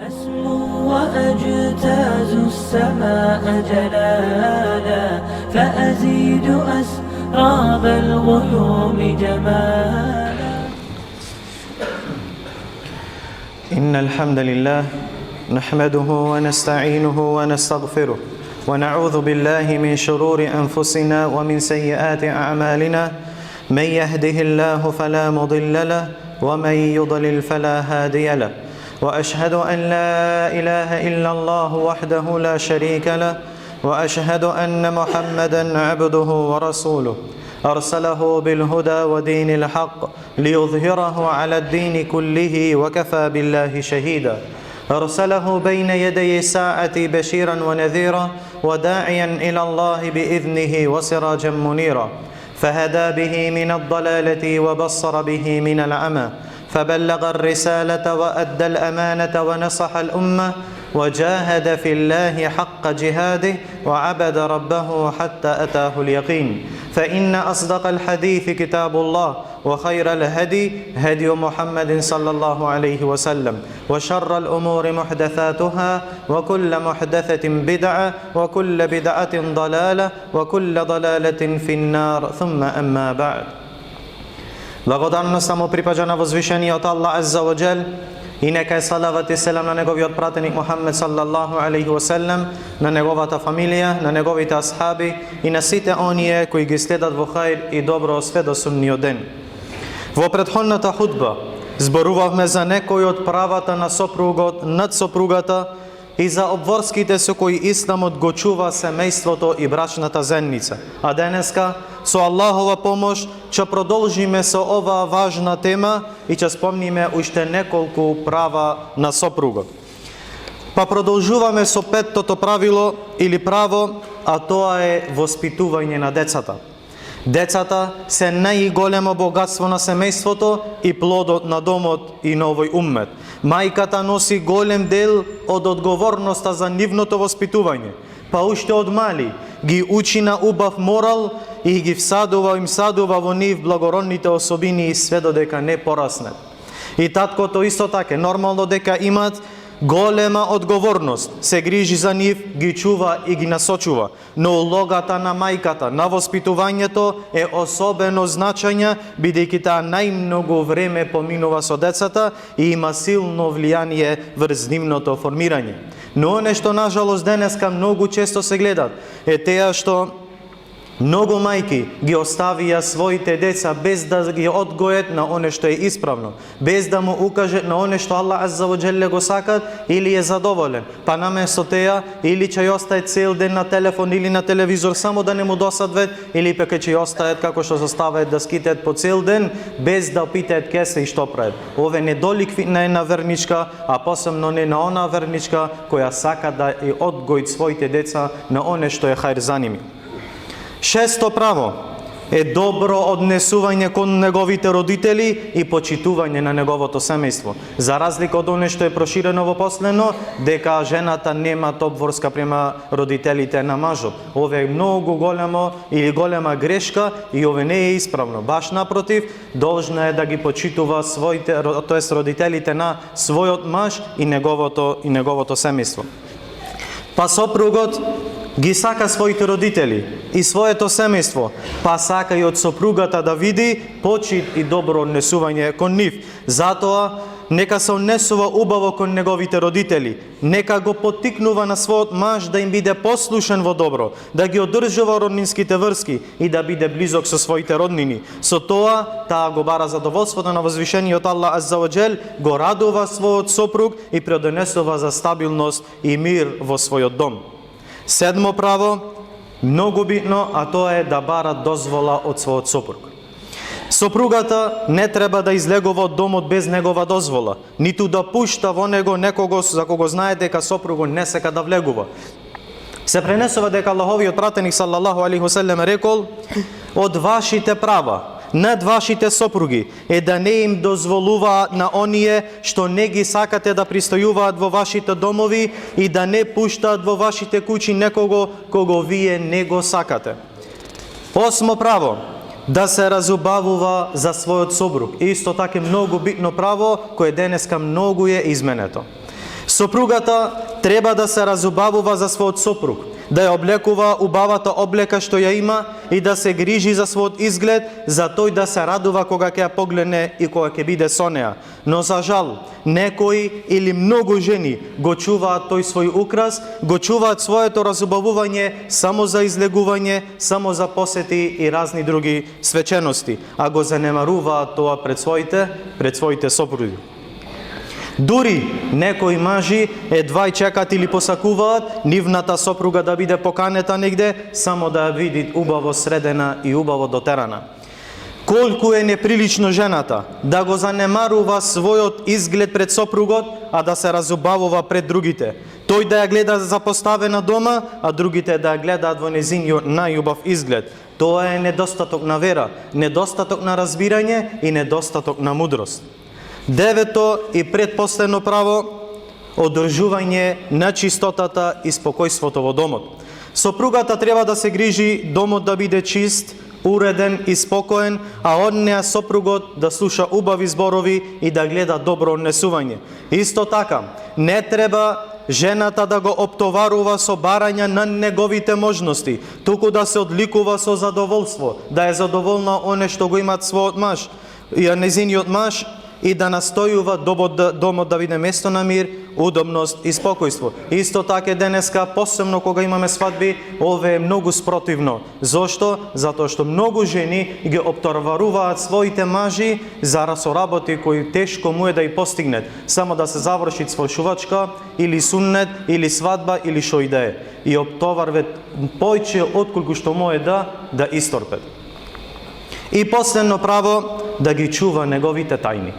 أسمو وأجتاز السماء جلالا فأزيد أسراب الغيوم جمالا. إن الحمد لله نحمده ونستعينه ونستغفره ونعوذ بالله من شرور أنفسنا ومن سيئات أعمالنا. من يهده الله فلا مضل له ومن يضلل فلا هادي له. وأشهد أن لا إله إلا الله وحده لا شريك له وأشهد أن محمدا عبده ورسوله أرسله بالهدى ودين الحق ليظهره على الدين كله وكفى بالله شهيدا. أرسله بين يدي الساعة بشيرا ونذيرا وداعيا إلى الله بإذنه وسراجا منيرا. فهدى به من الضلالة وبصر به من العمى. فبلغ الرسالة وأدى الأمانة ونصح الأمة وجاهد في الله حق جهاده وعبد ربه حتى أتاه اليقين. فإن أصدق الحديث كتاب الله وخير الهدي هدي محمد صلى الله عليه وسلم وشر الأمور محدثاتها وكل محدثة بدعة وكل بدعة ضلالة وكل ضلالة في النار ثم أما بعد. Благодарност само припаѓа на возвишениот Аллах Азза ва Джал и нека е салават и селам на неговиот пратеник Мухаммед саллаллаху алейхи ва селем, на неговата фамилија, на неговите асхаби и на сите оние кои ги следат во хаир и добро све до судниот ден. Во претходната худба зборувавме за некои од правата на сопругот над сопругата и за обврските со кои исламот го чува семејството и брачната заедница. А денеска со Аллахова помош ќе продолжиме со оваа важна тема и ќе спомниме уште неколку права на сопругот. Па продолжуваме со петтото правило или право, а тоа е воспитување на децата. Децата се најголемо богатство на семејството и плодот на домот и на овој уммет. Мајката носи голем дел од одговорноста за нивното воспитување, па уште од мали ги учи на убав морал и ги им садува во нив благородните особини све додека не пораснат. И таткото исто така, нормално дека имат голема одговорност, се грижи за нив, ги чува и ги насочува. Но улогата на мајката, на воспитувањето е особено значања, бидејќи таа најмногу време поминува со децата и има силно влијание врз нивното формирање. Но нешто нажалост денеска многу често се гледат е теа што многу мајки ги оставија своите деца без да ги одгојат на оне што е исправно, без да му укажат на оне што Аллах Азза ва Джалле го сакат или е задоволен. Па наместо теа или ќе остаат цел ден на телефон или на телевизор само да не му досадват, или пак ќе остаат како што заставаат да скитаат по цел ден без да питаат ке се и што прават. Ове не доликви на една верничка, а посебно не на она верничка која сака да и одгои своите деца на оне што е хајр за ними. Шесто право е добро однесување кон неговите родители и почитување на неговото семејство. За разлика од оне што е проширено во последно, дека жената нема обврска према родителите на мажот. Ове е многу голема грешка и ове не е исправно. Баш напротив, должна е да ги почитува родителите на својот маж и неговото семејство. Па сопругот ги сака своите родители и своето семејство, па сака и од сопругата да види почит и добро однесување кон нив. Затоа нека се однесува убаво кон неговите родители, нека го поттикнува на својот маж да им биде послушен во добро, да ги одржува роднинските врски и да биде близок со своите роднини. Со тоа, таа го бара задоволството на возвишениот Аллах Азза ва Джал, го радува својот сопруг и предонесува за стабилност и мир во својот дом. Седмо право, многу битно, а тоа е да бара дозвола од својот сопруг. Сопругата не треба да излегува од домот без негова дозвола, ниту да пушта во него некого за кого знае дека сопругот не сака да влегува. Се пренесува дека Аллаховиот пратеник саллаллаху алейхи ва селем рекол: од вашите права над вашите сопруги е да не им дозволуваат на оние што не ги сакате да пристојуваат во вашите домови и да не пуштаат во вашите куќи некого кого вие не го сакате. Осмо право, да се разубавува за својот сопруг. Исто така многу битно право кое денеска многу е изменето. Сопругата треба да се разубавува за својот сопруг, да ја облекува убавата облека што ја има и да се грижи за својот изглед, за тој да се радува кога ќе ја погледне и кога ќе биде со неа. Но за жал, некои или многу жени го чуваат тој свој украс, го чуваат своето разубавување само за излегување, само за посети и разни други свечености, а го занемаруваат тоа пред своите сопруги. Дури некои мажи едва чекат или посакуваат нивната сопруга да биде поканета негде, само да ја види убаво средена и убаво дотерана. Колку е неприлично жената да го занемарува својот изглед пред сопругот, а да се разубавува пред другите. Тој да ја гледа запоставена дома, а другите да ја гледаат во незиниот најубав изглед. Тоа е недостаток на вера, недостаток на разбирање и недостаток на мудрост. Девето и предпоследно право, одржување на чистотата и спокојството во домот. Сопругата треба да се грижи домот да биде чист, уреден и спокоен, а од неа сопругот да слуша убави зборови и да гледа добро однесување. Исто така, не треба жената да го оптоварува со барање на неговите можности, туку да се одликува со задоволство, да е задоволна оне што го имат својот маж, и незиниот маж, и да настојува домот да биде место на мир, удобност и спокојство. Исто така денеска, посебно кога имаме свадби, ове е многу спротивно. Зошто? Затоа што многу жени ги оптоваруваат своите мажи за соработи кои тешко му е да и постигнет. Само да се заврши цвршувачка, или суннет, или свадба, или шо и да е. И оптоварват појче отколку што му е да исторпет. И последно право, да ги чува неговите тајни.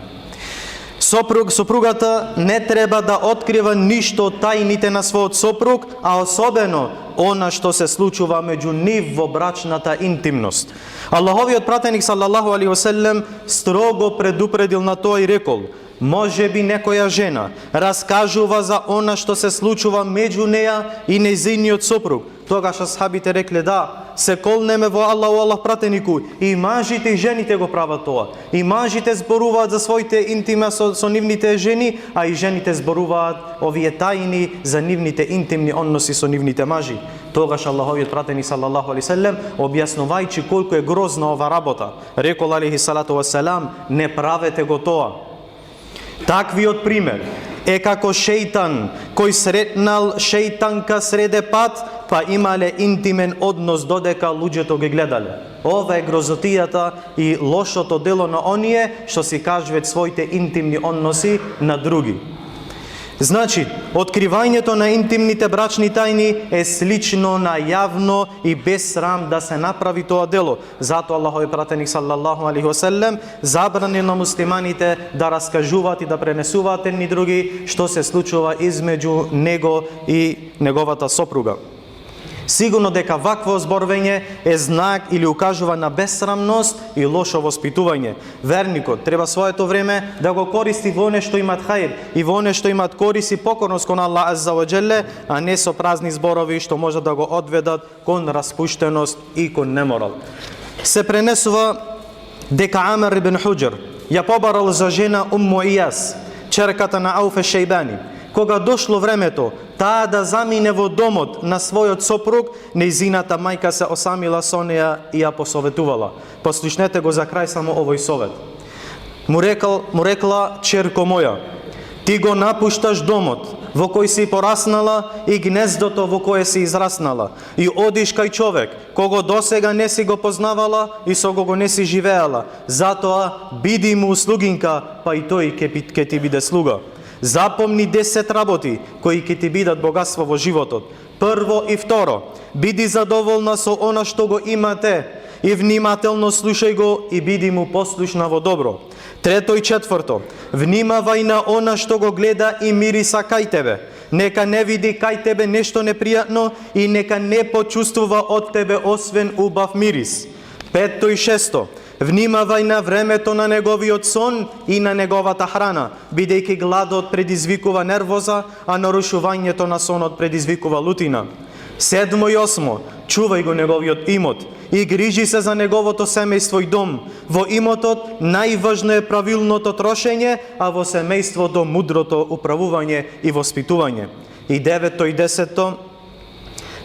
Сопругата не треба да открива ништо од тајните на својот сопруг, а особено она што се случува меѓу нив во брачната интимност. Аллаховиот пратеник салаллаху алейхи ве селем строго предупредил на тоа и рекол: може би некоја жена раскажува за она што се случува меѓу неа и нејзиниот сопруг. Тогаш асхабите рекле: да, се колнеме во Аллах, о Аллах пратенику, и мажите и жените го прават тоа. И мажите зборуваат за своите интима со нивните жени, а и жените зборуваат овие тајни за нивните интимни односи со нивните мажи. Тогаш Аллаховиот пратеник салаллаху алейхи селем, објаснувајќи колку е грозна ова работа, рекол алейхи салату вассалам: не правете го тоа. Таквиот пример е како шејтан кој сретнал шејтанка среде пат, па имале интимен однос додека луѓето ги гледале. Ова е грозотијата и лошото дело на оние што си кажуват своите интимни односи на други. Значи, откривањето на интимните брачни тајни е слично на јавно и без срам да се направи тоа дело. Затоа Аллаховиот пратеник салаллаху алейхи ве селем забрани на муслиманите да раскажуваат и да пренесуваат едни други што се случува измеѓу него и неговата сопруга. Сигурно дека вакво зборвење е знак или укажува на бесрамност и лошо воспитување. Верникот треба своето време да го користи во нешто имат хаир и во нешто имат корис и покорност кон Аллах азза ва џелле, а не со празни зборови што може да го одведат кон распуштеност и кон неморал. Се пренесува дека Амир ибн Хуџр ја побарал за жена Умму Ияс, черката на Ауф еш-Шејбани. Кога дошло времето таа да замине во домот на својот сопруг, нејзината мајка се осамила со неа и ја посоветувала. Послушнете го за крај само овој совет. Му рекла: черко моја, ти го напушташ домот во кој си пораснала и гнездото во кое си израснала, и одиш кај човек кого досега не си го познавала и со кого не си живеала. Затоа биди му услугинка, па и тој ќе ти биде слуга. Запомни 10 работи кои ќе ти бидат богатство во животот. Прво и второ, биди задоволна со она што го имате и внимателно слушај го и биди му послушна во добро. Трето и четврто, внимавај на она што го гледа и мириса кај тебе. Нека не види кај тебе нешто непријатно и нека не почувствува од тебе освен убав мирис. Пето и шесто, внимавај на времето на неговиот сон и на неговата храна, бидејќи гладот предизвикува нервоза, а нарушувањето на сонот предизвикува лутина. 7 и 8. Чувај го неговиот имот и грижи се за неговото семејство и дом. Во имотот најважно е правилното трошење, а во семејството мудрото управување и воспитување. И 9 и 10.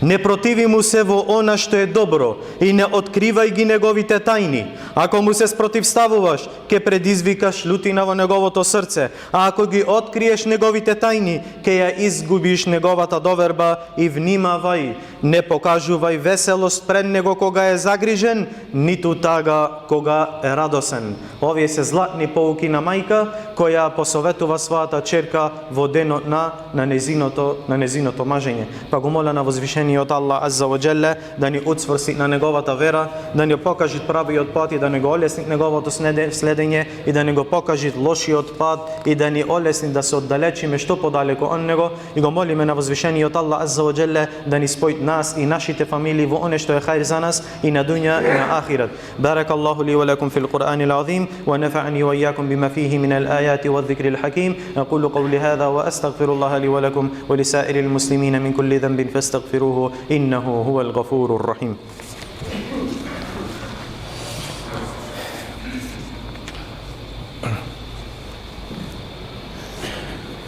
Не противи му се во она што е добро и не откривај ги неговите тајни. Ако му се спротивставуваш, ќе предизвикаш лутина во неговото срце, а ако ги откриеш неговите тајни, ќе ја изгубиш неговата доверба. И внимавај, не покажувај веселост пред него кога е загрижен, ниту тага кога е радосен. Овие се златни поуки на мајка која посоветува својата черка во денот на незиното мажење. Па го моля на возвишениот Аллах Азza wa Jalla да ни уцврсти на неговата вера, да ни покаже правиот пат и да ни го олесни неговото следење и да ни го покаже лошиот пат и да ни олесни да се оддалечиме што подалеку од него. И го молиме на возвишениот Аллах Азza wa Jalla да ни спои нас и нашите фамилии во оне што е хајр за нас и на дуња и на ахират. Баракаллаху ли ва лакум фил Qur'anil azim wa nafa'ani wa iyyakum bima fihi min al-ayati wadh-dhikril hakim. Aqulu qawli hadha wa astaghfirullaha li wa lakum wa li sa'iril muslimina min kulli dhanbin fastaghfiruhu innahu huwal ghafurur rahim.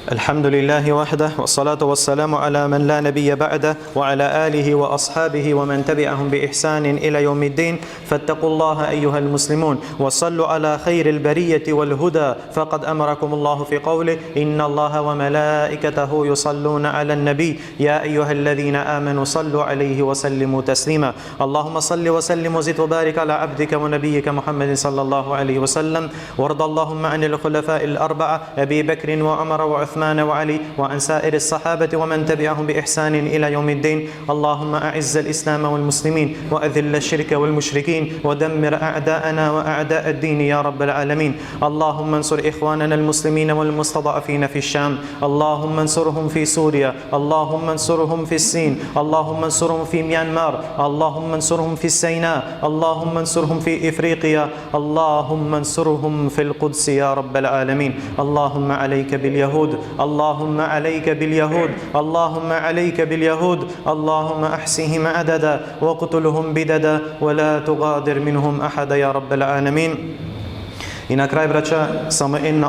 الحمد لله وحده والصلاة والسلام على من لا نبي بعده وعلى آله وأصحابه ومن تبعهم بإحسان إلى يوم الدين. فاتقوا الله أيها المسلمون وصلوا على خير البرية والهدى، فقد أمركم الله في قوله إن الله وملائكته يصلون على النبي يا أيها الذين آمنوا صلوا عليه وسلموا تسليما. اللهم صل وسلم وزد وبارك على عبدك ونبيك محمد صلى الله عليه وسلم، وارض اللهم عن الخلفاء الأربعة أبي بكر وعمر وعثمان وعلي وعن سائر الصحابة ومن تبعهم بإحسان إلى يوم الدين. اللهم أعز الإسلام والمسلمين وأذل الشرك والمشركين ودمر أعداءنا وأعداء الدين يا رب العالمين. اللهم انصر إخواننا المسلمين والمستضعفين في الشام، اللهم انصرهم في سوريا، اللهم انصرهم في الصين، اللهم انصرهم في ميانمار، اللهم انصرهم في السيناء، اللهم انصرهم في إفريقيا، اللهم انصرهم في القدس يا رب العالمين. اللهم عليك باليهود، اللهم عليك باليهود، اللهم عليك باليهود، اللهم أحصهم عددا واقتلهم بددا ولا تغادر منهم أحدا يا رب العالمين. И на крај, браќа, само една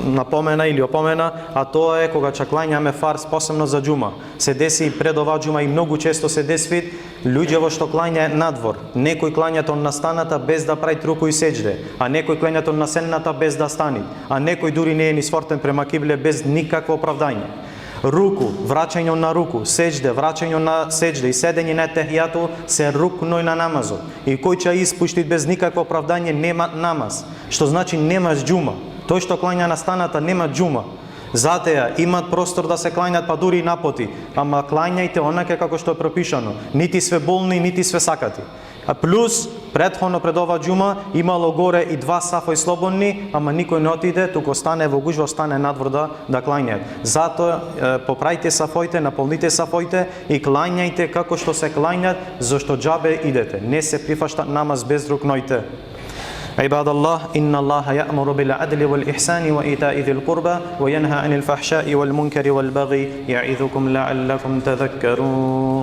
напомена или опомена, а тоа е кога ќе клањаме фарз, посебно за џума. Се деси пред ова џума и многу често се деси луѓе во што клањаат надвор. Некој клањаат на станата без да прави руку и сеџде, а некој клањаат на сенната без да стани, а некој дури не е ни свортен према кибле без никакво оправдање. Руку, враќање на руку, сеџде, враќање на сеџде и седење на техијату се рукној на намазот. И кој ќе испушти без никакво оправдање нема намаз, што значи немаш џума. Тој што клања на станата нема џума. Затоа имат простор да се клањат па дури и напоти, ама клањајте онака како што е пропишано. Нити све болни, нити све сакати. А плюс, предходно пред ова џума имало горе и 2 сафои слободни, ама никој не отиде, туку остане во гужва, остане надвор да клањаат. Затоа поправите сафоите, наполните сафоите и клањајте како што се клањат, зашто џабе идете. Не се прифашта намаз без рукнојте. عباد الله إن الله يأمر بالعدل والإحسان وإيتاء ذي القربى وينهى عن الفحشاء والمنكر والبغي يعظكم لعلكم تذكرون.